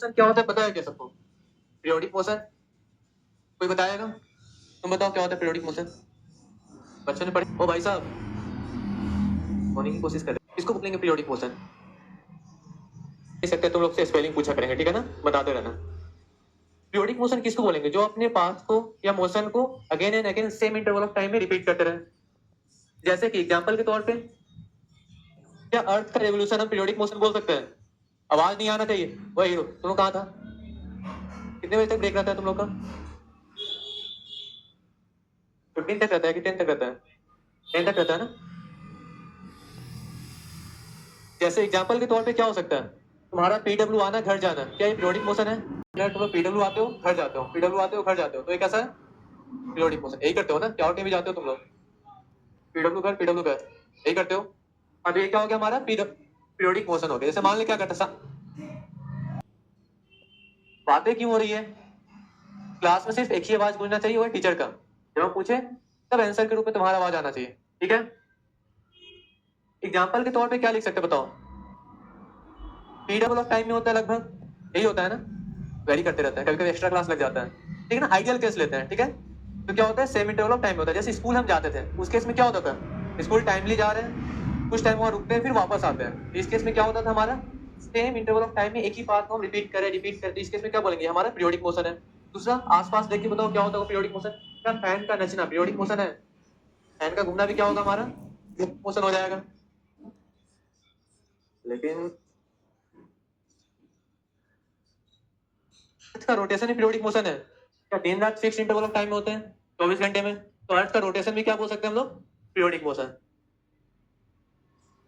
Motion क्या होता है पता है क्या सबको? पीरियोडिक मोशन कोई बताएगा? तुम बताओ क्या होता है पीरियोडिक मोशन? बच्चों ने पढ़ी? ओ भाई साहब होने की कोशिश कर रहे हैं। इसको बोलेंगे पीरियोडिक मोशन। सकते तुम लोग से स्पेलिंग पूछा करेंगे, ठीक है ना, बताते रहना। पीरियोडिक मोशन किसको बोलेंगे? जो अपने पाथ को या मोशन को again and again same interval of time में रिपीट करते रहे। जैसे कि एग्जांपल के तौर पे क्या अर्थ का रेवोल्यूशन हम पीरियोडिक मोशन बोल सकते हैं? आवाज नहीं आना चाहिए। वही हीरो तुम लोग कहाँ था? कितने बजे तक ब्रेक रहता है तुम लोग का? 15 तक रहता है कि 10 तक रहता है? 10 तक रहता है ना। जैसे एग्जांपल के तौर पे क्या हो सकता है? तुम्हारा पीडब्ल्यू आना घर जाना, क्या ये पीरियोडिक मोशन है? तुम लोग पीडब्ल्यू आते हो घर जाते हो, पीडब्ल्यू आते हो घर जाते हो, तो ये कैसा है? Periodic motion. यही करते हो ना, क्या भी जाते हो तुम लोग, पीडब्ल्यू घर यही करते हो। अब ये क्या हो गया हमारा पीरियोडिक मोशन हो गया। जैसे मान ले क्या करता बातें क्यों हो रही है? क्लास में सिर्फ एक ही आवाज गूंजना चाहिए, वो टीचर का। जब हम पूछे तब आंसर के रूप में तुम्हारा आवाज आना चाहिए, ठीक है। एग्जाम्पल के तौर पे क्या लिख सकते बताओ? पीडब्ल्यू ऑफ टाइम में होता है लगभग यही होता है ना, वेरी करते रहता है, कभी कभी एक्स्ट्रा क्लास लग जाता है, ठीक है ना। आइडियल केस लेते हैं, ठीक है। तो क्या होता है सेम इंटरवल ऑफ टाइम होता है। जैसे स्कूल हम जाते थे, उस केस में क्या होता था? स्कूल टाइमली जा रहे हैं, कुछ टाइम वहां रुकते हैं, फिर वापस आते हैं। इस केस में क्या होता था हमारा? सेम इंटरवल ऑफ टाइम में एक ही पार्ट को हम रिपीट करें। इस केस में क्या बोलेंगे? हमारा पीरियोडिक मोशन है। दूसरा आसपास देख के बताओ क्या होता है पीरियोडिक मोशन? क्या फैन का नचना पीरियोडिक मोशन है? फैन का घूमना भी क्या होगा हमारा? मोशन हो जाएगा। लेकिन अर्थ का रोटेशन ही पीरियोडिक मोशन है। क्या दिन रात फिक्स इंटरवल ऑफ टाइम में होते हैं 24 घंटे में? तो अर्थ का रोटेशन भी क्या बोल सकते हैं हम लोग? Periodic motion.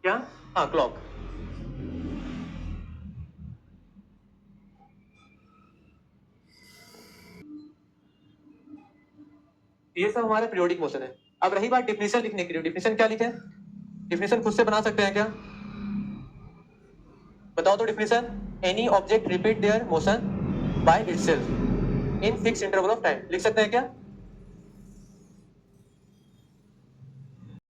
क्या? हाँ, क्लॉक। ये सब हमारा पीरियोडिक मोशन है। अब रही बात डिफिनेशन लिखने की, डिफिनेशन क्या लिखे? डिफिनेशन खुद से बना सकते हैं क्या? बताओ तो definition. Any object repeat there motion by itself in fix interval of time, लिख सकते हैं क्या?